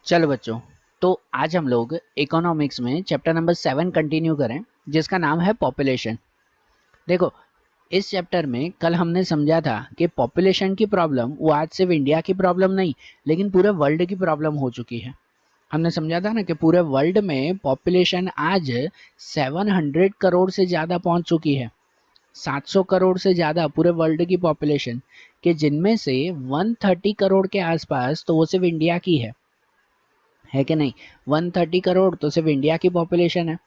चलो बच्चों, तो आज हम लोग इकोनॉमिक्स में चैप्टर नंबर 7 कंटिन्यू करें, जिसका नाम है पॉपुलेशन। देखो, इस चैप्टर में कल हमने समझा था कि पॉपुलेशन की प्रॉब्लम वो आज सिर्फ इंडिया की प्रॉब्लम नहीं, लेकिन पूरे वर्ल्ड की प्रॉब्लम हो चुकी है। हमने समझा था ना कि पूरे वर्ल्ड में पॉपुलेशन आज 700 करोड़ से ज़्यादा पहुंच चुकी है। 700 करोड़ से ज़्यादा पूरे वर्ल्ड की पॉपुलेशन, कि जिनमें से 130 करोड़ के आसपास तो वो सिर्फ इंडिया की है कि नहीं। 130 करोड़ तो सिर्फ इंडिया की पॉपुलेशन है।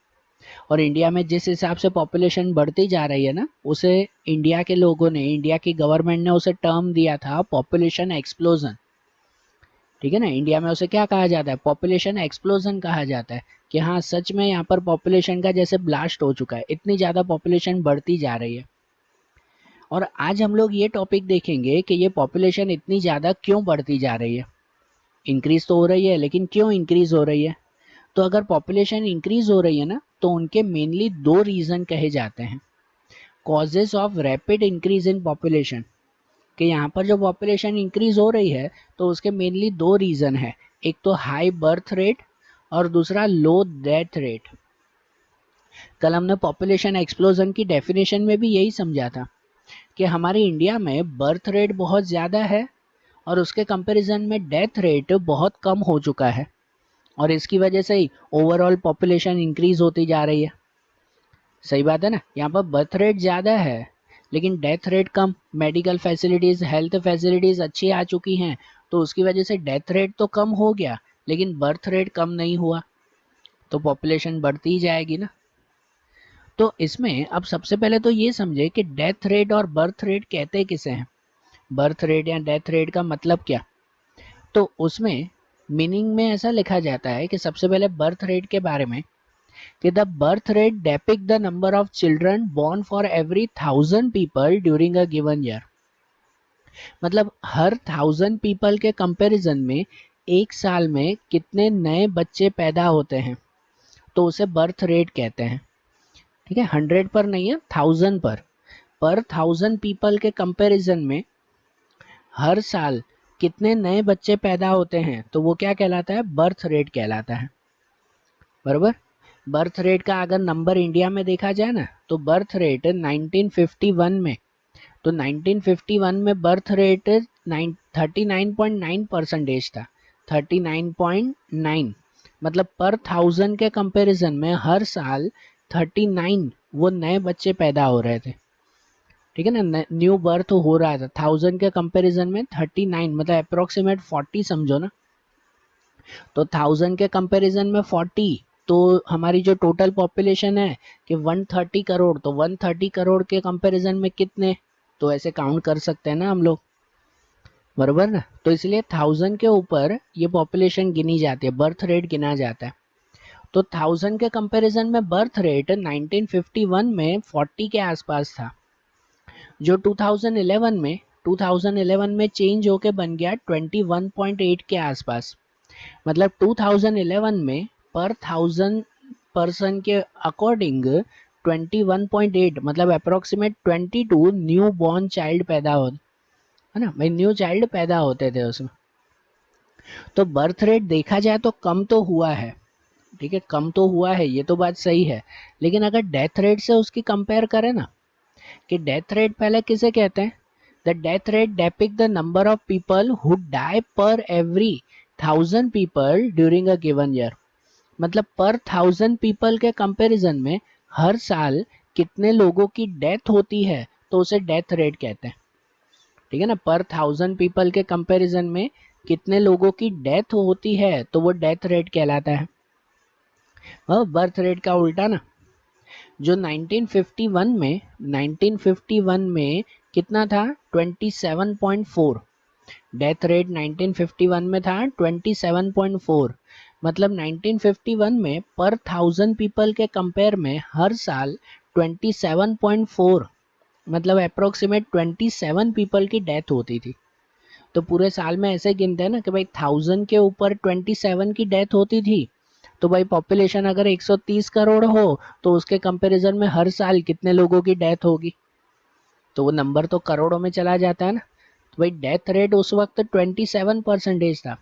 और इंडिया में जिस हिसाब से पॉपुलेशन बढ़ती जा रही है ना, उसे इंडिया के लोगों ने, इंडिया की गवर्नमेंट ने उसे टर्म दिया था पॉपुलेशन एक्सप्लोजन। ठीक है ना, इंडिया में उसे क्या कहा जाता है? पॉपुलेशन एक्सप्लोजन कहा जाता है कि हाँ, सच में यहाँ पर पॉपुलेशन का जैसे ब्लास्ट हो चुका है, इतनी ज़्यादा पॉपुलेशन बढ़ती जा रही है। और आज हम लोग ये टॉपिक देखेंगे कि ये पॉपुलेशन इतनी ज़्यादा क्यों बढ़ती जा रही है। इंक्रीज तो हो रही है, लेकिन क्यों इंक्रीज हो रही है? तो अगर पॉपुलेशन इंक्रीज हो रही है ना, तो उनके मेनली दो रीजन कहे जाते हैं। Causes of rapid increase in population, कि यहाँ पर जो पॉपुलेशन इंक्रीज हो रही है तो उसके मेनली दो रीजन है। एक तो हाई बर्थ रेट और दूसरा लो डेथ रेट। कल हमने पॉपुलेशन एक्सप्लोजन की डेफिनेशन में भी यही समझा था कि हमारे इंडिया में बर्थ रेट बहुत ज़्यादा है और उसके कंपैरिजन में डेथ रेट बहुत कम हो चुका है, और इसकी वजह से ही ओवरऑल पॉपुलेशन इंक्रीज होती जा रही है। सही बात है ना, यहाँ पर बर्थ रेट ज़्यादा है लेकिन डेथ रेट कम। मेडिकल फैसिलिटीज़, हेल्थ फैसिलिटीज़ अच्छी आ चुकी हैं, तो उसकी वजह से डेथ रेट तो कम हो गया लेकिन बर्थ रेट कम नहीं हुआ, तो पॉपुलेशन बढ़ती ही जाएगी ना। तो इसमें अब सबसे पहले तो ये समझे कि डेथ रेट और बर्थ रेट कहते किसे हैं। बर्थ रेट या डेथ रेट का मतलब क्या? तो उसमें मीनिंग में ऐसा लिखा जाता है कि सबसे पहले बर्थ रेट के बारे में, कि the birth rate depict the number of children born for every 1000 people during a given year. मतलब हर 1000 पीपल के कंपैरिजन में एक साल में कितने नए बच्चे पैदा होते हैं, तो उसे बर्थ रेट कहते हैं। ठीक है, 100 पर नहीं है, 1000 पर 1000 पीपल के कंपैरिजन में हर साल कितने नए बच्चे पैदा होते हैं, तो वो क्या कहलाता है? बर्थ रेट कहलाता है। बराबर। बर्थ रेट का अगर नंबर इंडिया में देखा जाए ना, तो बर्थ रेट 1951 में, तो 1951 में बर्थ रेट 39.9% था। 39.9 मतलब पर 1000 के कंपैरिजन में हर साल 39 वो नए बच्चे पैदा हो रहे थे। ठीक है ना, न्यू बर्थ हो रहा था 1000 के कंपैरिजन में 39, मतलब अप्रोक्सीमेट 40 समझो ना। तो 1000 के कंपैरिजन में 40, तो हमारी जो टोटल पॉपुलेशन है कि 130 करोड़, तो 130 करोड़ के कंपैरिजन में कितने, तो ऐसे काउंट कर सकते हैं ना हम लोग। बराबर ना, तो इसलिए 1000 के ऊपर ये पॉपुलेशन गिनी जाती है, बर्थ रेट गिना जाता है। तो 1000 के कंपैरिजन में बर्थ रेट 1951 में 40 के आसपास था, जो 2011 में चेंज होके बन गया 21.8 के आसपास। मतलब 2011 में पर 1000 पर्सन के अकॉर्डिंग 21.8, मतलब अप्रोक्सीमेट 22 न्यू बॉर्न चाइल्ड पैदा हो, है ना भाई, न्यू चाइल्ड पैदा होते थे उसमें। तो बर्थ रेट देखा जाए तो कम तो हुआ है, ठीक है, कम तो हुआ है, ये तो बात सही है। लेकिन अगर डेथ रेट से उसकी कंपेयर करें ना, कि डेथ रेट पहले किसे कहते हैं? The death rate depict the number of people who die per every 1000 people during a given year. मतलब पर 1000 पीपल के कंपैरिजन में हर साल कितने लोगों की डेथ होती है, तो उसे डेथ रेट कहते हैं। ठीक है ना, पर 1000 पीपल के कंपैरिजन में कितने लोगों की डेथ होती है, तो वो डेथ रेट कहलाता है। बर्थ रेट का उल्टा ना, जो 1951 में कितना था? 27.4। डेथ रेट 1951 में था 27.4। मतलब 1951 में पर 1000 पीपल के कंपेयर में हर साल 27.4, मतलब अप्रोक्सीमेट 27 पीपल की डेथ होती थी। तो पूरे साल में ऐसे गिनते हैं ना कि भाई 1000 के ऊपर 27 की डेथ होती थी, तो भाई पॉपुलेशन अगर 130 करोड़ हो तो उसके कंपैरिजन में हर साल कितने लोगों की डेथ होगी, तो वो नंबर तो करोड़ों में चला जाता है ना। तो भाई डेथ रेट उस वक्त 27% था।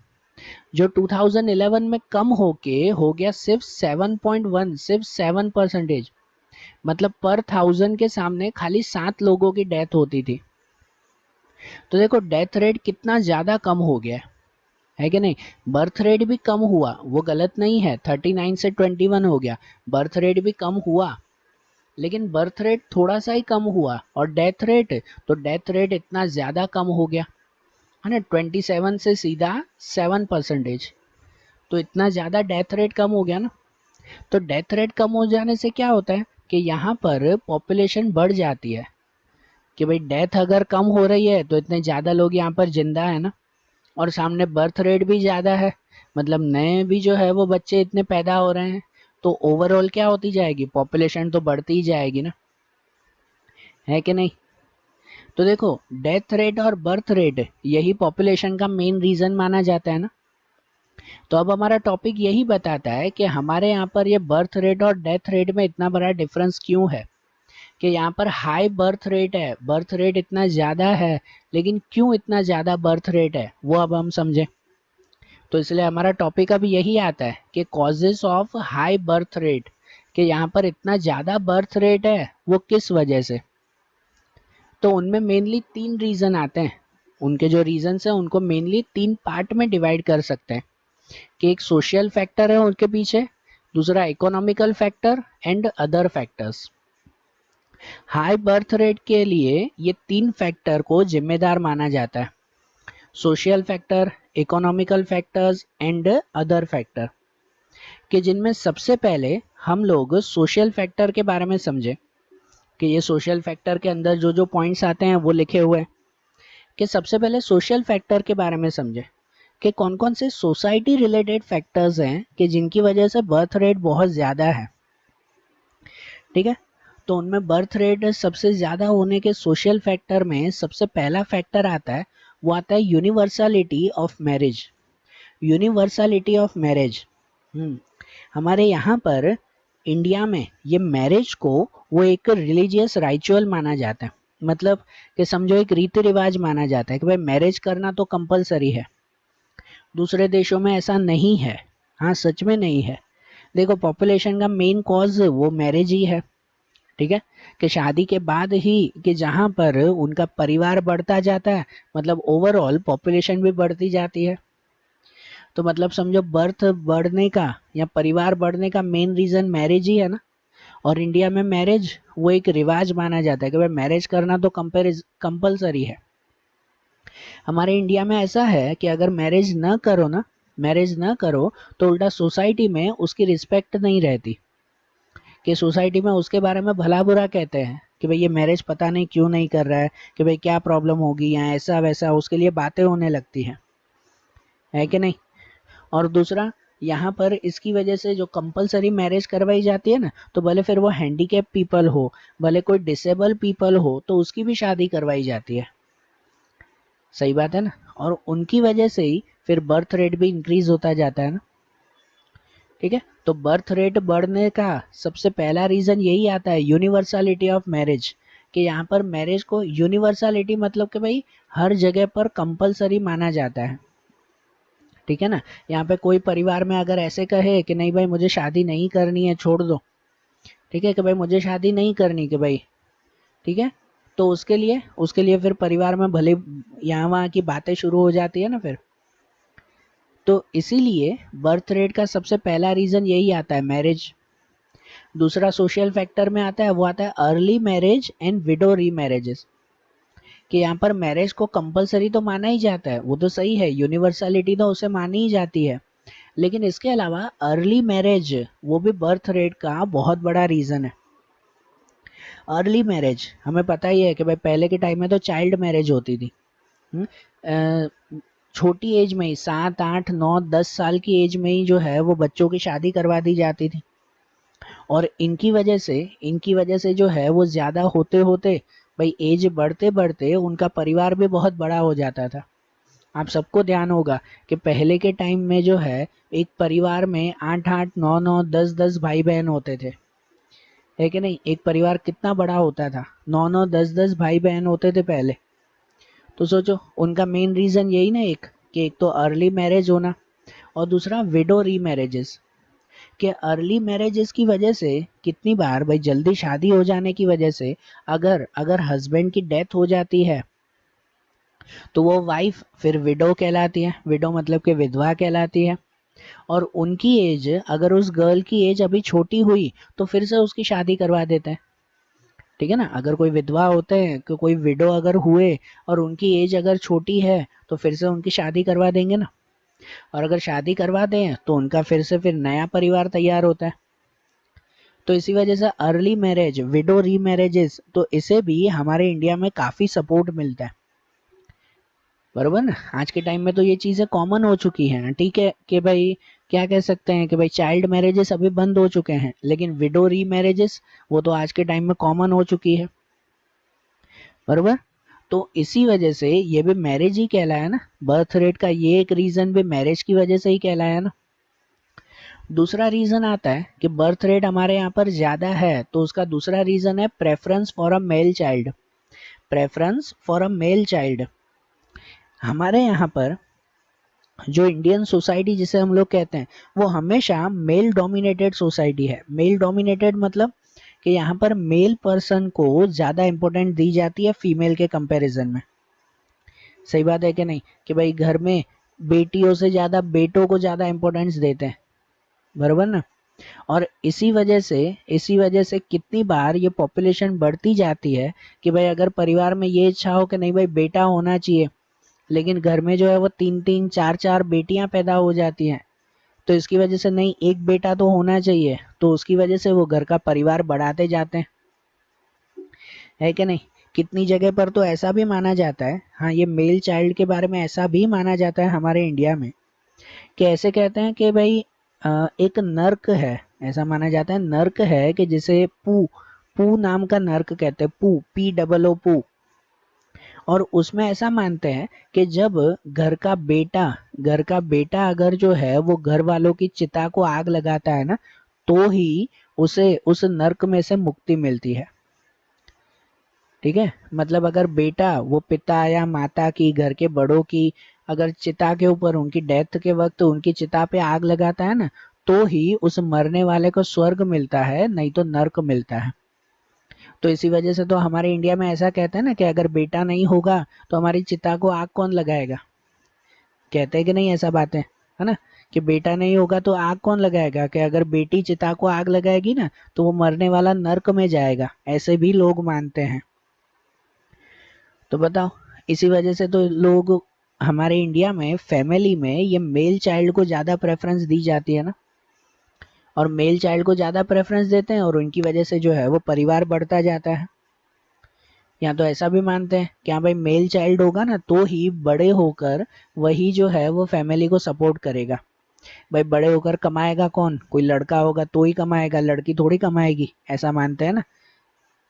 जो 2011 में कम होके हो गया सिर्फ 7.1, सिर्फ 7%। मतलब पर 1000 के सामने खाली 7 लोगों की डेथ होती थी। तो देखो डेथ रेट कितना ज्यादा कम हो गया है कि नहीं। बर्थ रेट भी कम हुआ, वो गलत नहीं है, 39 से 21 हो गया, बर्थ रेट भी कम हुआ, लेकिन बर्थ रेट थोड़ा सा ही कम हुआ। और डेथ रेट, तो डेथ रेट इतना ज्यादा कम हो गया है ना, 27 से सीधा 7%। तो इतना ज्यादा डेथ रेट कम हो गया ना। तो डेथ रेट कम हो जाने से क्या होता है कि यहाँ पर पॉपुलेशन बढ़ जाती है, कि भाई डेथ अगर कम हो रही है तो इतने ज़्यादा लोग यहाँ पर जिंदा है ना, और सामने बर्थ रेट भी ज़्यादा है, मतलब नए भी जो है वो बच्चे इतने पैदा हो रहे हैं, तो ओवरऑल क्या होती जाएगी, पॉपुलेशन तो बढ़ती ही जाएगी ना, है कि नहीं। तो देखो डेथ रेट और बर्थ रेट यही पॉपुलेशन का मेन रीज़न माना जाता है ना। तो अब हमारा टॉपिक यही बताता है कि हमारे यहाँ पर ये बर्थ रेट और डेथ रेट में इतना बड़ा डिफरेंस क्यों है, कि यहाँ पर हाई बर्थ रेट है, बर्थ रेट इतना ज़्यादा है, लेकिन क्यों इतना ज़्यादा बर्थ रेट है वो अब हम समझें। तो इसलिए हमारा टॉपिक अब यही आता है कि causes of high birth rate, कि यहाँ पर इतना ज़्यादा बर्थ रेट है वो किस वजह से। तो उनमें मेनली 3 रीज़न आते हैं, उनके जो रीजंस हैं उनको मेनली 3 पार्ट में डिवाइड कर सकते हैं, कि एक सोशल फैक्टर है उनके पीछे, दूसरा economical factor and other factors. High birth rate के लिए ये 3 फैक्टर को जिम्मेदार माना जाता है, social factor, economical factors and other factor, कि जिनमें सबसे पहले हम लोग सोशल फैक्टर के बारे में समझे, कि ये सोशल फैक्टर के अंदर जो जो पॉइंट्स आते हैं वो लिखे हुए हैं, कि सबसे पहले सोशल फैक्टर के बारे में समझे कि कौन कौन से सोसाइटी रिलेटेड फैक्टर्स हैं कि जिनकी वजह से बर्थ रेट बहुत ज़्यादा है। ठीक है, तो उनमें बर्थ रेट सबसे ज़्यादा होने के सोशल फैक्टर में सबसे पहला फैक्टर आता है, वो आता है universality of marriage. Universality of marriage, हमारे यहाँ पर इंडिया में ये मैरिज को वो एक रिलीजियस राइचुअल माना जाता है, मतलब कि समझो एक रीति रिवाज माना जाता है कि भाई मैरिज करना तो कंपलसरी है। दूसरे देशों में ऐसा नहीं है, हाँ सच में नहीं है। देखो पॉपुलेशन का मेन कॉज वो मैरिज ही है, ठीक है, कि शादी के बाद ही, कि जहाँ पर उनका परिवार बढ़ता जाता है, मतलब ओवरऑल पॉपुलेशन भी बढ़ती जाती है। तो मतलब समझो बर्थ बढ़ने का या परिवार बढ़ने का मेन रीजन मैरिज ही है ना। और इंडिया में मैरिज वो एक रिवाज माना जाता है कि भाई मैरिज करना तो कंपलसरी है। हमारे इंडिया में ऐसा है कि अगर मैरिज न करो ना, मैरिज न करो तो उल्टा सोसाइटी में उसकी रिस्पेक्ट नहीं रहती, कि सोसाइटी में उसके बारे में भला बुरा कहते हैं कि भाई ये मैरिज पता नहीं क्यों नहीं कर रहा है, कि भाई क्या प्रॉब्लम होगी या ऐसा वैसा, उसके लिए बातें होने लगती हैं, है कि नहीं। और दूसरा, यहाँ पर इसकी वजह से जो कंपलसरी मैरिज करवाई जाती है ना, तो भले फिर वो हैंडीकैप पीपल हो, भले कोई डिसेबल पीपल हो, तो उसकी भी शादी करवाई जाती है। सही बात है ना, और उनकी वजह से ही फिर बर्थ रेट भी इंक्रीज होता जाता है ना। ठीक है, तो बर्थ रेट बढ़ने का सबसे पहला रीजन यही आता है, यूनिवर्सलिटी ऑफ मैरिज, कि यहाँ पर मैरिज को यूनिवर्सलिटी मतलब कि भाई हर जगह पर कंपलसरी माना जाता है। ठीक है ना, यहाँ पे कोई परिवार में अगर ऐसे कहे कि नहीं भाई मुझे शादी नहीं करनी है, छोड़ दो, ठीक है, कि भाई मुझे शादी नहीं करनी, कि भाई ठीक है, तो उसके लिए फिर परिवार में भले यहाँ वहाँ की बातें शुरू हो जाती है ना फिर। तो इसीलिए बर्थ रेट का सबसे पहला रीजन यही आता है, मैरिज। दूसरा सोशल फैक्टर में आता है, वो आता है अर्ली मैरिज एंड विडो री मैरिजेस, कि यहाँ पर मैरिज को कंपलसरी तो माना ही जाता है, वो तो सही है, यूनिवर्सलिटी तो उसे मानी ही जाती है, लेकिन इसके अलावा अर्ली मैरिज वो भी बर्थ रेट का बहुत बड़ा रीजन है। अर्ली मैरिज हमें पता ही है कि भाई पहले के टाइम में तो चाइल्ड मैरिज होती थी, छोटी एज में ही 7 8 9 10 साल की एज में ही जो है वो बच्चों की शादी करवा दी जाती थी। और इनकी वजह से जो है वो ज़्यादा होते होते भाई एज बढ़ते बढ़ते उनका परिवार भी बहुत बड़ा हो जाता था। आप सबको ध्यान होगा कि पहले के टाइम में जो है एक परिवार में 8 8 9 9 10 10 भाई बहन होते थे, है कि नहीं। एक परिवार कितना बड़ा होता था, 9 9 10 10 भाई बहन होते थे पहले। तो सोचो उनका मेन रीज़न यही ना, एक कि एक तो अर्ली मैरिज होना, और दूसरा विडो री मैरिजेस, कि अर्ली मैरिजेस की वजह से कितनी बार भाई जल्दी शादी हो जाने की वजह से अगर अगर हस्बैंड की डेथ हो जाती है तो वो वाइफ फिर विडो कहलाती है, विडो मतलब कि विधवा कहलाती है। और उनकी एज, अगर उस गर्ल की एज अभी छोटी हुई तो फिर से उसकी शादी करवा देते हैं। ठीक है ना, अगर कोई विधवा होते हैं, कोई विडो अगर हुए और उनकी एज अगर छोटी है तो फिर से उनकी शादी करवा देंगे ना। और अगर शादी करवा दें तो उनका फिर नया परिवार तैयार होता है। तो इसी वजह से अर्ली मैरिज, विडो री मैरिजेस, तो इसे भी हमारे इंडिया में काफी सपोर्ट मिलता है। बरोबर ना, आज के टाइम में तो ये चीजें कॉमन हो चुकी हैं। ठीक है कि भाई क्या कह सकते हैं कि भाई चाइल्ड मैरिजेस अभी बंद हो चुके हैं, लेकिन विडो री मैरिजेस वो तो आज के टाइम में कॉमन हो चुकी है। बरोबर। तो इसी वजह से ये भी मैरिज ही कहलाया ना, बर्थ रेट का ये एक रीजन भी मैरिज की वजह से ही कहलाया ना। दूसरा रीजन आता है कि बर्थ रेट हमारे यहाँ पर ज्यादा है, तो उसका दूसरा रीजन है preference for a male child. Preference for a male child, हमारे यहाँ पर जो इंडियन सोसाइटी जिसे हम लोग कहते हैं वो हमेशा मेल डोमिनेटेड सोसाइटी है। मेल डोमिनेटेड मतलब कि यहाँ पर मेल पर्सन को ज्यादा इंपॉर्टेंट दी जाती है फीमेल के कंपैरिजन में। सही बात है कि नहीं, कि भाई घर में बेटियों से ज्यादा बेटों को ज्यादा इंपॉर्टेंस देते हैं। बरोबर ना। और इसी वजह से कितनी बार ये पॉपुलेशन बढ़ती जाती है कि भाई अगर परिवार में ये इच्छा हो कि नहीं भाई बेटा होना चाहिए, लेकिन घर में जो है वो तीन तीन चार चार बेटियां पैदा हो जाती हैं, तो इसकी वजह से नहीं एक बेटा तो होना चाहिए, तो उसकी वजह से वो घर का परिवार बढ़ाते जाते हैं। है कि नहीं। कितनी जगह पर तो ऐसा भी माना जाता है, हाँ ये मेल चाइल्ड के बारे में ऐसा भी माना जाता है हमारे इंडिया में, कि ऐसे कहते हैं कि भाई एक नर्क है। ऐसा माना जाता है नर्क है कि जिसे पू पू नाम का नर्क कहते हैं, पू पी डबल ओ पू। और उसमें ऐसा मानते हैं कि जब घर का बेटा अगर जो है वो घर वालों की चिता को आग लगाता है ना, तो ही उसे उस नर्क में से मुक्ति मिलती है। ठीक है, मतलब अगर बेटा वो पिता या माता की, घर के बड़ों की अगर चिता के ऊपर उनकी डेथ के वक्त उनकी चिता पे आग लगाता है ना, तो ही उस मरने वाले को स्वर्ग मिलता है, नहीं तो नर्क मिलता है। तो इसी वजह से तो हमारे इंडिया में ऐसा कहते हैं ना कि अगर बेटा नहीं होगा तो हमारी चिता को आग कौन लगाएगा। कहते हैं कि नहीं ऐसा बात है ना, कि बेटा नहीं होगा तो आग कौन लगाएगा, कि अगर बेटी चिता को आग लगाएगी ना तो वो मरने वाला नर्क में जाएगा, ऐसे भी लोग मानते हैं। तो बताओ, इसी वजह से तो लोग हमारे इंडिया में फैमिली में ये मेल चाइल्ड को ज्यादा प्रेफरेंस दी जाती है ना। और मेल चाइल्ड को ज्यादा प्रेफरेंस देते हैं और उनकी वजह से जो है वो परिवार बढ़ता जाता है। या तो ऐसा भी मानते हैं कि हाँ भाई मेल चाइल्ड होगा ना तो ही बड़े होकर वही जो है वो फैमिली को सपोर्ट करेगा। भाई बड़े होकर कमाएगा कौन, कोई लड़का होगा तो ही कमाएगा, लड़की थोड़ी कमाएगी, ऐसा मानते हैं ना।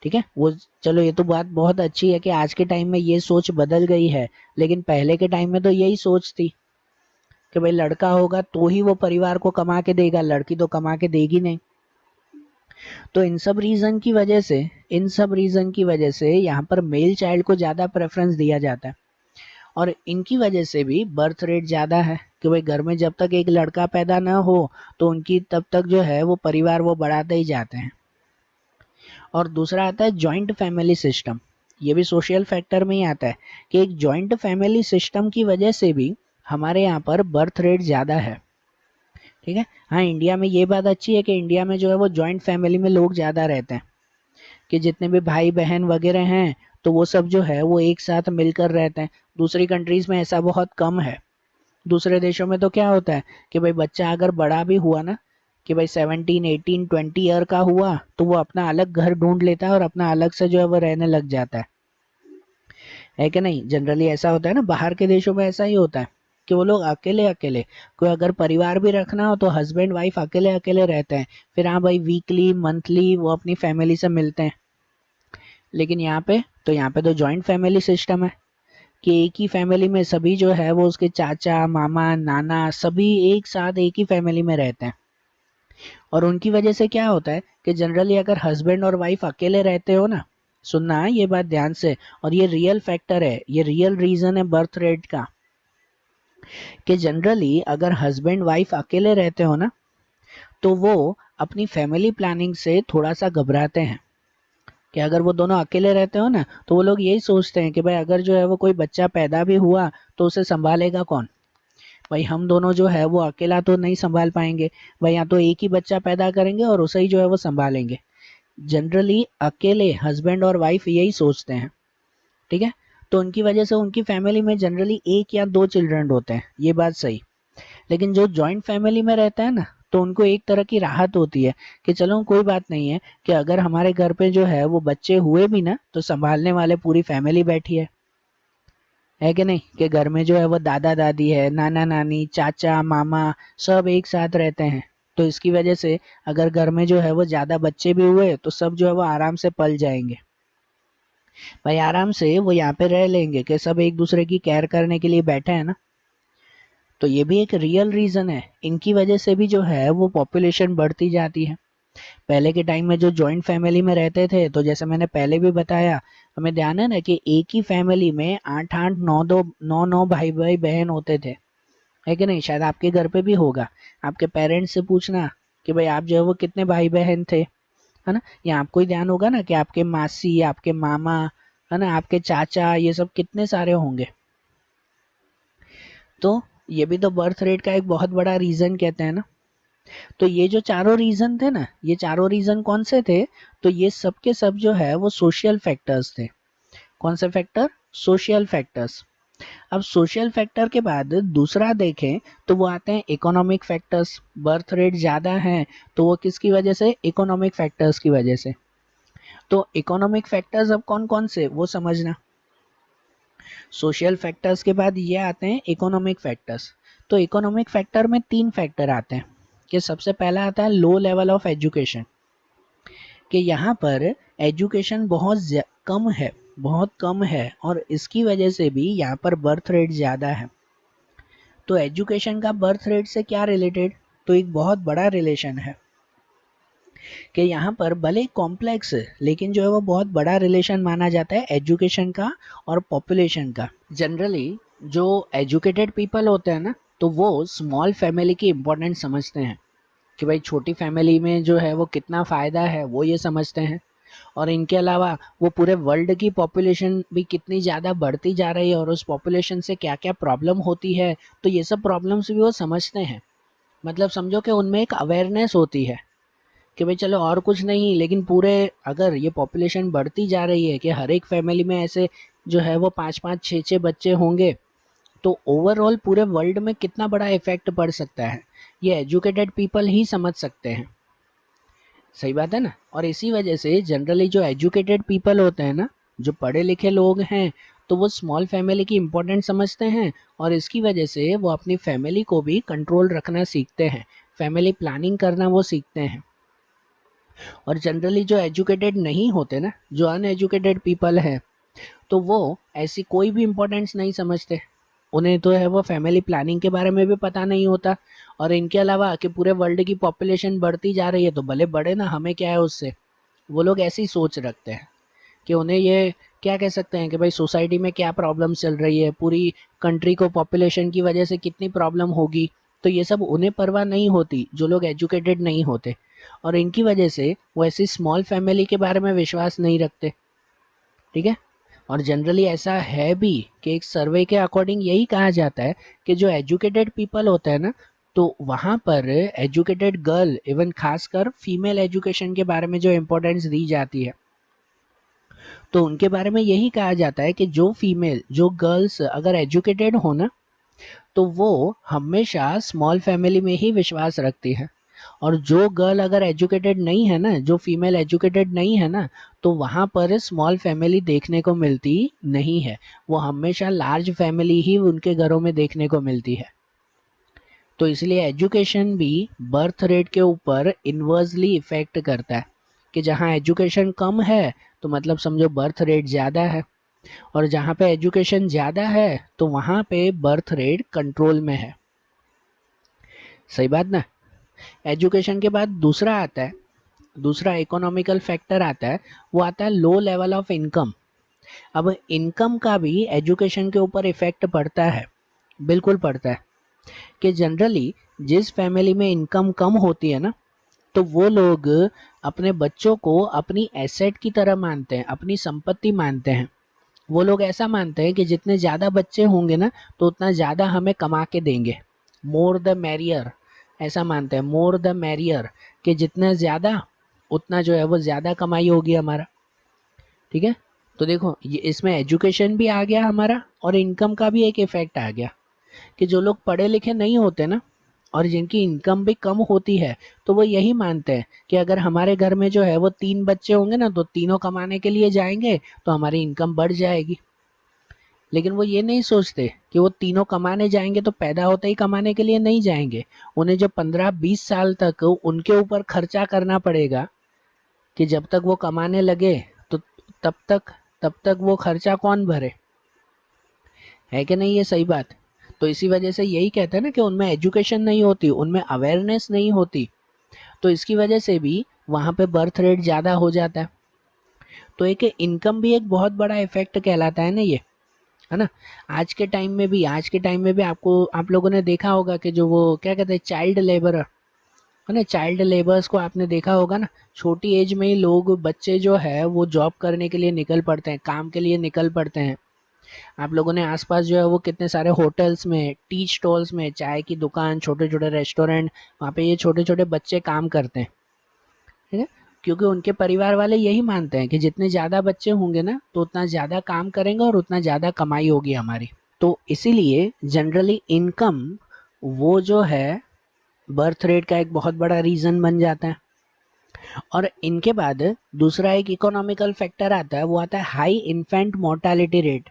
ठीक है वो, चलो ये तो बात बहुत अच्छी है कि आज के टाइम में ये सोच बदल गई है, लेकिन पहले के टाइम में तो यही सोच थी कि भाई लड़का होगा तो ही वो परिवार को कमा के देगा, लड़की तो कमा के देगी नहीं। तो इन सब रीजन की वजह से यहाँ पर मेल चाइल्ड को ज्यादा प्रेफरेंस दिया जाता है। और इनकी वजह से भी बर्थ रेट ज्यादा है, कि भाई घर में जब तक एक लड़का पैदा ना हो तो उनकी तब तक जो है वो परिवार वो बढ़ाते ही जाते हैं। और दूसरा आता है जॉइंट फैमिली सिस्टम। ये भी सोशल फैक्टर में ही आता है कि एक जॉइंट फैमिली सिस्टम की वजह से भी हमारे यहाँ पर बर्थ रेट ज्यादा है। ठीक है, हाँ इंडिया में ये बात अच्छी है कि इंडिया में जो है वो जॉइंट फैमिली में लोग ज्यादा रहते हैं, कि जितने भी भाई बहन वगैरह हैं तो वो सब जो है वो एक साथ मिलकर रहते हैं। दूसरी कंट्रीज में ऐसा बहुत कम है। दूसरे देशों में तो क्या होता है कि भाई बच्चा अगर बड़ा भी हुआ ना, कि भाई 17 18 20 ईयर का हुआ तो वो अपना अलग घर ढूंढ लेता है और अपना अलग से जो है वो रहने लग जाता है कि नहीं। जनरली ऐसा होता है ना, बाहर के देशों में ऐसा ही होता है कि वो लोग अकेले अकेले, कोई अगर परिवार भी रखना हो तो हस्बैंड वाइफ अकेले अकेले रहते हैं, फिर हाँ भाई वीकली मंथली वो अपनी फैमिली से मिलते हैं। लेकिन यहाँ पे तो जॉइंट फैमिली सिस्टम है, कि एक ही फैमिली में सभी जो है वो उसके चाचा मामा नाना सभी एक साथ एक ही फैमिली में रहते हैं। और उनकी वजह से क्या होता है कि जनरली अगर हस्बैंड और वाइफ अकेले रहते हो ना, सुनना है ये बात ध्यान से, और ये रियल फैक्टर है, ये रियल रीजन है बर्थ रेट का। कि जनरली अगर हस्बैंड वाइफ अकेले रहते हो ना, तो वो अपनी फैमिली प्लानिंग से थोड़ा सा घबराते हैं। कि अगर वो दोनों अकेले रहते हो ना, तो वो लोग यही सोचते हैं कि भाई अगर जो है वो कोई बच्चा पैदा भी हुआ तो उसे संभालेगा कौन। भाई हम दोनों जो है वो अकेला तो नहीं संभाल पाएंगे। भाई या तो एक ही बच्चा पैदा करेंगे और उसे ही जो है वो संभालेंगे। जनरली अकेले हस्बैंड और वाइफ यही सोचते हैं। ठीक है। तो उनकी वजह से उनकी फैमिली में जनरली एक या दो चिल्ड्रन होते हैं, ये बात सही। लेकिन जो जॉइंट फैमिली में रहता है ना, तो उनको एक तरह की राहत होती है कि चलो कोई बात नहीं है, कि अगर हमारे घर पे जो है वो बच्चे हुए भी ना, तो संभालने वाले पूरी फैमिली बैठी है कि नहीं। कि घर में जो है वो दादा दादी है, नाना नानी, चाचा मामा, सब एक साथ रहते हैं। तो इसकी वजह से अगर घर में जो है वो ज्यादा बच्चे भी हुए तो सब जो है वो आराम से पल जाएंगे। भाई आराम से वो यहाँ पे रह लेंगे कि सब एक दूसरे की केयर करने के लिए बैठे हैं ना। तो ये भी एक रियल रीजन है, इनकी वजह से भी जो है वो पॉपुलेशन बढ़ती जाती है। पहले के टाइम में जो जॉइंट फैमिली में रहते थे, तो जैसे मैंने पहले भी बताया, हमें ध्यान है ना कि एक ही फैमिली में आठ आठ नौ नौ भाई भाई बहन होते थे। है कि नहीं, शायद आपके घर पे भी होगा। आपके पेरेंट्स से पूछना कि भाई आप जो है वो कितने भाई बहन थे, है ना। या आपको ही ध्यान होगा ना कि आपके मासी, आपके मामा, है ना, आपके चाचा, ये सब कितने सारे होंगे। तो ये भी तो बर्थ रेट का एक बहुत बड़ा रीजन कहते हैं ना। तो ये जो चारों रीजन थे ना, ये चारों रीजन कौन से थे? तो ये सब के सब जो है वो सोशल फैक्टर्स थे। कौन से फैक्टर? Social factors. अब सोशल फैक्टर के बाद दूसरा देखें तो वो आते हैं इकोनॉमिक फैक्टर्स। बर्थ रेट ज्यादा है तो वो किसकी वजह से? इकोनॉमिक फैक्टर्स की वजह से। तो इकोनॉमिक फैक्टर्स अब कौन कौन से वो समझना। सोशल फैक्टर्स के बाद ये आते हैं इकोनॉमिक फैक्टर्स। तो इकोनॉमिक फैक्टर में तीन फैक्टर आते हैं। कि सबसे पहला आता है लो लेवल ऑफ एजुकेशन। कि यहाँ पर एजुकेशन कम है, बहुत कम है, और इसकी वजह से भी यहाँ पर बर्थ रेट ज़्यादा है। तो एजुकेशन का बर्थ रेट से क्या रिलेटेड? तो एक बहुत बड़ा रिलेशन है। कि यहाँ पर भले कॉम्प्लेक्स है, लेकिन जो है वो बहुत बड़ा रिलेशन माना जाता है एजुकेशन का और पॉपुलेशन का। जनरली जो एजुकेटेड पीपल होते हैं ना, तो वो स्मॉल फैमिली की इम्पोर्टेंस समझते हैं। कि भाई छोटी फैमिली में जो है वो कितना फ़ायदा है वो ये समझते हैं। और इनके अलावा वो पूरे वर्ल्ड की पॉपुलेशन भी कितनी ज़्यादा बढ़ती जा रही है और उस पॉपुलेशन से क्या क्या प्रॉब्लम होती है, तो ये सब प्रॉब्लम्स भी वो समझते हैं। मतलब समझो कि उनमें एक अवेयरनेस होती है कि भाई चलो और कुछ नहीं, लेकिन पूरे अगर ये पॉपुलेशन बढ़ती जा रही है कि हर एक फैमिली में ऐसे जो है वो पाँच पाँच छः छः बच्चे होंगे, तो ओवरऑल पूरे वर्ल्ड में कितना बड़ा इफेक्ट पड़ सकता है, ये एजुकेटेड पीपल ही समझ सकते हैं। सही बात है ना। और इसी वजह से जनरली जो एजुकेटेड पीपल होते हैं ना, जो पढ़े लिखे लोग हैं, तो वो स्मॉल फैमिली की इम्पोर्टेंस समझते हैं। और इसकी वजह से वो अपनी फैमिली को भी कंट्रोल रखना सीखते हैं, फैमिली प्लानिंग करना वो सीखते हैं। और जनरली जो एजुकेटेड नहीं होते ना, जो अनएजुकेटेड पीपल है, तो वो ऐसी कोई भी इम्पोर्टेंस नहीं समझते। उन्हें तो है वो फैमिली प्लानिंग के बारे में भी पता नहीं होता। और इनके अलावा कि पूरे वर्ल्ड की पॉपुलेशन बढ़ती जा रही है तो भले बढ़े ना, हमें क्या है उससे। वो लोग ऐसी सोच रखते हैं कि उन्हें ये क्या कह सकते हैं कि भाई सोसाइटी में क्या प्रॉब्लम चल रही है, पूरी कंट्री को पॉपुलेशन की वजह से कितनी प्रॉब्लम होगी। तो ये सब उन्हें परवाह नहीं होती, जो लोग एजुकेटेड नहीं होते। और इनकी वजह से वो ऐसी स्मॉल फैमिली के बारे में विश्वास नहीं रखते। ठीक है। और जनरली ऐसा है भी कि एक सर्वे के अकॉर्डिंग यही कहा जाता है कि जो एजुकेटेड पीपल होते हैं ना, तो वहाँ पर एजुकेटेड गर्ल, इवन खासकर फीमेल एजुकेशन के बारे में जो इम्पोर्टेंस दी जाती है, तो उनके बारे में यही कहा जाता है कि जो फीमेल, जो गर्ल्स अगर एजुकेटेड हो ना, तो वो हमेशा स्मॉल फैमिली में ही विश्वास रखती है। और जो गर्ल अगर एजुकेटेड नहीं है ना, जो फीमेल एजुकेटेड नहीं है ना, तो वहाँ पर स्मॉल फैमिली देखने को मिलती नहीं है। वो हमेशा लार्ज फैमिली ही उनके घरों में देखने को मिलती है। तो इसलिए एजुकेशन भी बर्थ रेट के ऊपर इन्वर्सली इफेक्ट करता है। कि जहाँ एजुकेशन कम है तो मतलब समझो बर्थ रेट ज़्यादा है, और जहाँ पे एजुकेशन ज़्यादा है तो वहाँ पे बर्थ रेट कंट्रोल में है। सही बात ना। एजुकेशन के बाद दूसरा आता है, दूसरा इकोनॉमिकल फैक्टर आता है, वो आता है लो लेवल ऑफ इनकम। अब इनकम का भी एजुकेशन के ऊपर इफेक्ट पड़ता है। बिल्कुल पड़ता है कि जनरली जिस फैमिली में इनकम कम होती है ना, तो वो लोग अपने बच्चों को अपनी एसेट की तरह मानते हैं, अपनी संपत्ति मानते हैं। वो लोग ऐसा मानते हैं कि जितने ज़्यादा बच्चे होंगे ना, तो उतना ज़्यादा हमें कमा के देंगे, मोर द मैरियर, ऐसा मानते हैं, मोर द मैरियर, कि जितना ज़्यादा उतना जो है वो ज़्यादा कमाई होगी हमारा। ठीक है, तो देखो ये इसमें एजुकेशन भी आ गया हमारा और इनकम का भी एक इफेक्ट आ गया कि जो लोग पढ़े लिखे नहीं होते ना और जिनकी इनकम भी कम होती है, तो वो यही मानते हैं कि अगर हमारे घर में जो है वो 3 बच्चे होंगे ना, तो तीनों कमाने के लिए जाएंगे तो हमारी इनकम बढ़ जाएगी। लेकिन वो ये नहीं सोचते कि वो तीनों कमाने जाएंगे तो पैदा होते ही कमाने के लिए नहीं जाएंगे, उन्हें जो 15-20 साल तक उनके ऊपर खर्चा करना पड़ेगा, कि जब तक वो कमाने लगे तो तब तक तब तक वो खर्चा कौन भरे, है कि नहीं, ये सही बात। तो इसी वजह से यही कहते हैं ना कि उनमें एजुकेशन नहीं होती, उनमें अवेयरनेस नहीं होती, तो इसकी वजह से भी वहाँ पे बर्थ रेट ज़्यादा हो जाता है। तो एक इनकम भी एक बहुत बड़ा इफेक्ट कहलाता है ना ये, है ना। आज के टाइम में भी आपको आप लोगों ने देखा होगा कि जो वो क्या कहते हैं, चाइल्ड लेबर, है ना, चाइल्ड लेबर्स को आपने देखा होगा ना। छोटी एज में ही लोग, बच्चे जो है वो जॉब करने के लिए निकल पड़ते हैं, काम के लिए निकल पड़ते हैं। आप लोगों ने आसपास जो है वो कितने सारे होटल्स में, टी स्टॉल्स में, चाय की दुकान, छोटे छोटे रेस्टोरेंट, वहाँ पे ये छोटे छोटे बच्चे काम करते हैं। ठीक है, क्योंकि उनके परिवार वाले यही मानते हैं कि जितने ज़्यादा बच्चे होंगे ना, तो उतना ज़्यादा काम करेंगे और उतना ज़्यादा कमाई होगी हमारी। तो इसीलिए जनरली इनकम वो जो है बर्थ रेट का एक बहुत बड़ा रीज़न बन जाता है। और इनके बाद दूसरा एक इकोनॉमिकल फैक्टर आता है, वो आता है high infant mortality rate.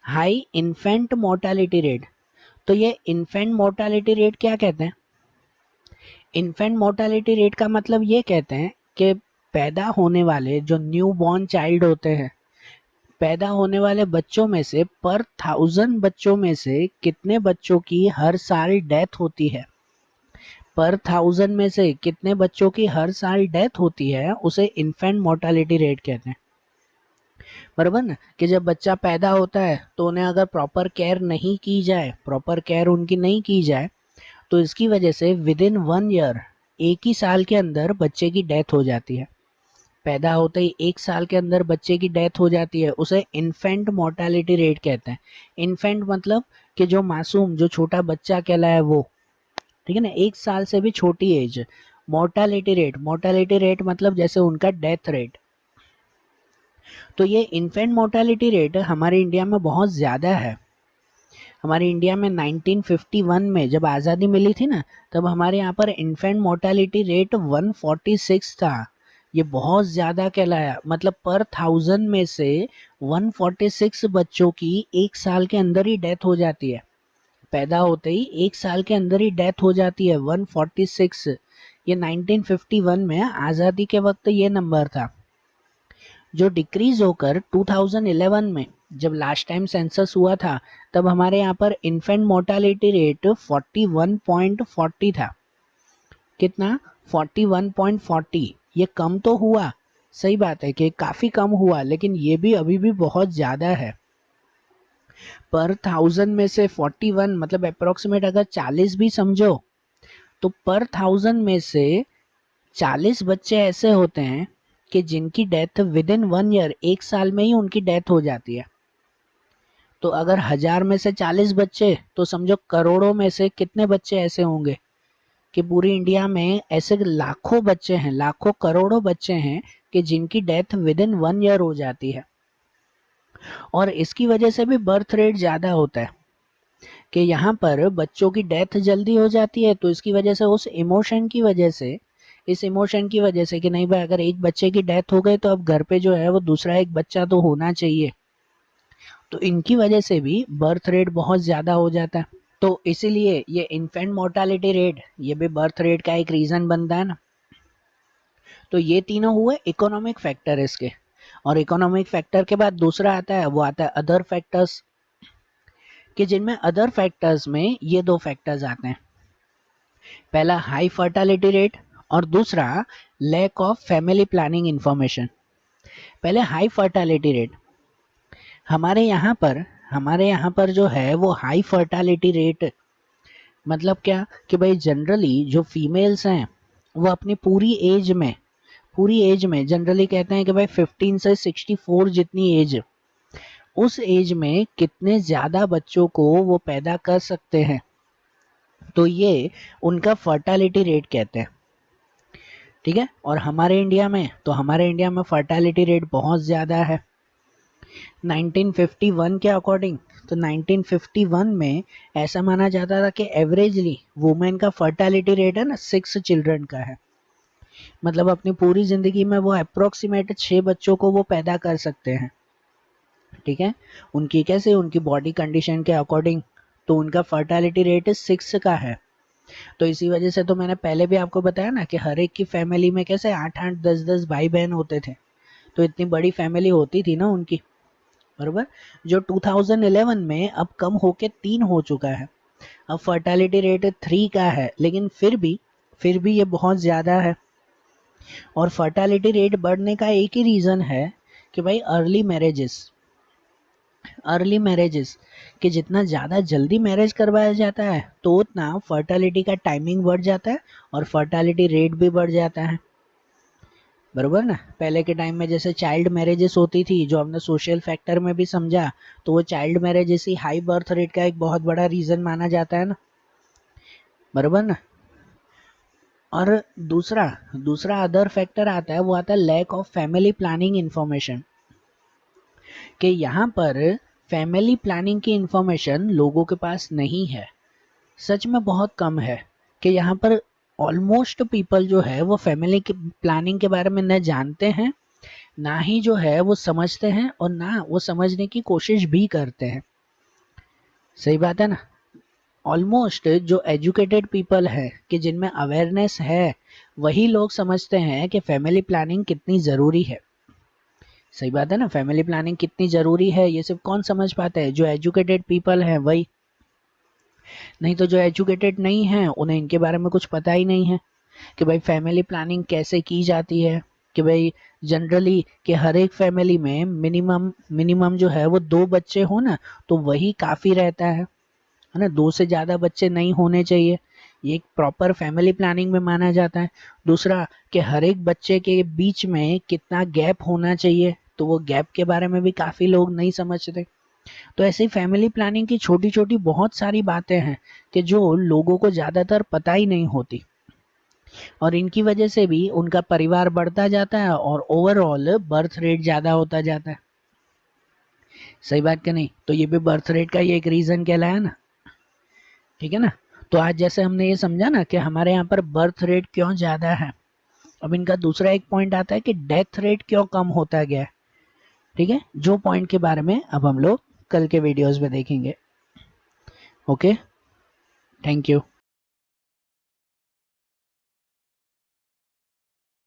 High infant mortality rate, तो ये इन्फेंट मोर्टालिटी रेट क्या कहते हैं? इन्फेंट मोर्टालिटी रेट का मतलब ये कहते हैं कि पैदा होने वाले जो न्यू बॉर्न चाइल्ड होते हैं, पैदा होने वाले बच्चों में से पर 1000 बच्चों में से कितने बच्चों की हर साल डेथ होती है, पर 1000 में से कितने बच्चों की हर साल डेथ होती है, उसे इन्फेंट मोर्टालिटी रेट कहते हैं। बराबर ना, कि जब बच्चा पैदा होता है तो उन्हें अगर प्रॉपर केयर नहीं की जाए, प्रॉपर केयर उनकी नहीं की जाए, तो इसकी वजह से विद इन 1 ईयर, एक ही साल के अंदर बच्चे की डेथ हो जाती है। पैदा होते ही 1 साल के अंदर बच्चे की डेथ हो जाती है, उसे इन्फेंट मोर्टालिटी रेट कहते हैं। इन्फेंट मतलब कि जो मासूम, जो छोटा बच्चा कहलाए वो, ठीक है ना, 1 साल से भी छोटी एज। मोर्टालिटी रेट मतलब जैसे उनका डेथ रेट। तो ये इन्फेंट मोर्टालिटी रेट हमारे इंडिया में बहुत ज़्यादा है। हमारे इंडिया में 1951 में जब आज़ादी मिली थी ना, तब हमारे यहाँ पर इन्फेंट मोर्टालिटी रेट 146 था। ये बहुत ज़्यादा कहलाया, मतलब पर 1000 में से 146 बच्चों की 1 साल के अंदर ही डेथ हो जाती है। पैदा होते ही 1 साल के अंदर ही डेथ हो जाती है, 146। ये 1951 में आज़ादी के वक्त ये नंबर था, जो डिक्रीज होकर 2011 में जब लास्ट टाइम सेंसस हुआ था, तब हमारे यहाँ पर इन्फेंट मोर्टालिटी रेट 41.40 था। कितना? 41.40। ये कम तो हुआ, सही बात है कि काफ़ी कम हुआ, लेकिन ये भी अभी भी बहुत ज़्यादा है। पर 1000 में से 41 मतलब अप्रोक्सीमेट अगर 40 भी समझो, तो पर 1000 में से 40 बच्चे ऐसे होते हैं कि जिनकी डेथ विद इन 1 ईयर, 1 साल में ही उनकी डेथ हो जाती है। तो अगर 1000 में से 40 बच्चे, तो समझो करोड़ों में से कितने बच्चे ऐसे होंगे कि पूरी इंडिया में ऐसे लाखों बच्चे हैं, लाखों करोड़ों बच्चे हैं कि जिनकी डेथ विद इन 1 ईयर हो जाती है। और इसकी वजह से भी बर्थ रेट ज़्यादा होता है कि यहाँ पर बच्चों की डेथ जल्दी हो जाती है। तो इसकी वजह से, उस इमोशन की वजह से, इस इमोशन की वजह से कि नहीं भाई, अगर एक बच्चे की डेथ हो गई तो अब घर पे जो है वो दूसरा एक बच्चा तो होना चाहिए, तो इनकी वजह से भी बर्थ रेट बहुत ज़्यादा हो जाता है। तो इसीलिए ये इन्फेंट मोर्टालिटी रेट, ये भी बर्थ रेट का एक रीज़न बनता है ना। तो ये तीनों हुए इकोनॉमिक फैक्टर इसके। और इकोनॉमिक फैक्टर के बाद दूसरा आता है, वो आता है अदर फैक्टर्स, कि जिनमें अदर फैक्टर्स में ये दो फैक्टर्स आते हैं। पहला हाई फर्टिलिटी रेट और दूसरा lack of family planning information. पहले हाई फर्टिलिटी रेट। हमारे यहाँ पर हमारे यहाँ पर जो है वो हाई फर्टालिटी रेट, मतलब क्या कि भाई जनरली जो फीमेल्स हैं वो अपनी पूरी एज में जनरली कहते हैं कि भाई 15 से 64 जितनी एज, उस एज में कितने ज्यादा बच्चों को वो पैदा कर सकते हैं, तो ये उनका फर्टालिटी रेट कहते हैं। ठीक है, और हमारे इंडिया में फर्टालिटी रेट बहुत ज़्यादा है। 1951 के अकॉर्डिंग, तो 1951 में ऐसा माना जाता था कि एवरेजली वुमेन का फर्टालिटी रेट है ना 6 चिल्ड्रन का है, मतलब अपनी पूरी ज़िंदगी में वो अप्रोक्सीमेट 6 बच्चों को वो पैदा कर सकते हैं। ठीक है, उनकी कैसे, उनकी बॉडी कंडीशन के अकॉर्डिंग, तो उनका फर्टालिटी रेट 6 का है। तो इसी वजह से तो मैंने पहले भी आपको बताया ना कि हर एक की फैमिली में कैसे 8-8 10-10 भाई बहन होते थे, तो इतनी बड़ी फैमिली होती थी ना उनकी, बरोबर। जो 2011 में अब कम होके 3 हो चुका है, अब फर्टालिटी रेट 3 का है, लेकिन फिर भी ये बहुत ज़्यादा है। और फर्टालिटी रेट बढ़ने का एक ही रीज़न है कि भाई अर्ली मैरिजेस कि जितना ज़्यादा जल्दी मैरिज करवाया जाता है तो उतना फर्टालिटी का टाइमिंग बढ़ जाता है और फर्टालिटी रेट भी बढ़ जाता है, बरोबर ना। पहले के टाइम में जैसे चाइल्ड मैरिजेस होती थी, जो हमने सोशल फैक्टर में भी समझा, तो वो चाइल्ड मैरिजेस ही हाई बर्थ रेट का एक बहुत बड़ा रीज़न माना जाता है ना, बरोबर ना। और दूसरा दूसरा अदर फैक्टर आता है, वो आता है lack of family planning information, कि यहाँ पर फैमिली प्लानिंग की इंफॉर्मेशन लोगों के पास नहीं है, सच में बहुत कम है। कि यहाँ पर ऑलमोस्ट पीपल जो है वो फैमिली की प्लानिंग के बारे में न जानते हैं, ना ही जो है वो समझते हैं, और ना वो समझने की कोशिश भी करते हैं। सही बात है ना। ऑलमोस्ट जो एजुकेटेड पीपल है कि जिनमें अवेयरनेस है, वही लोग समझते हैं कि फैमिली प्लानिंग कितनी ज़रूरी है। सही बात है ना, फैमिली प्लानिंग कितनी ज़रूरी है ये सिर्फ कौन समझ पाता है, जो एजुकेटेड पीपल हैं वही। नहीं तो जो एजुकेटेड नहीं है उन्हें इनके बारे में कुछ पता ही नहीं है कि भाई फैमिली प्लानिंग कैसे की जाती है। कि भाई जनरली कि हर एक फैमिली में मिनिमम मिनिमम जो है वो 2 बच्चे हो ना, तो वही काफ़ी रहता है ना, 2 से ज़्यादा बच्चे नहीं होने चाहिए, ये एक प्रॉपर फैमिली प्लानिंग में माना जाता है। दूसरा कि हर एक बच्चे के बीच में कितना गैप होना चाहिए, तो वो गैप के बारे में भी काफ़ी लोग नहीं समझते। तो ऐसे ही फैमिली प्लानिंग की छोटी छोटी बहुत सारी बातें हैं कि जो लोगों को ज़्यादातर पता ही नहीं होती, और इनकी वजह से भी उनका परिवार बढ़ता जाता है और ओवरऑल बर्थ रेट ज़्यादा होता जाता है। सही बात कि नहीं, तो ये भी बर्थ रेट का ही एक रीज़न कहलाया ना। ठीक है ना। तो आज जैसे हमने ये समझा ना कि हमारे यहाँ पर बर्थ रेट क्यों ज़्यादा है, अब इनका दूसरा एक पॉइंट आता है कि डेथ रेट क्यों कम होता गया है। ठीक है, जो पॉइंट के बारे में अब हम लोग कल के वीडियोस में देखेंगे। Okay, thank you.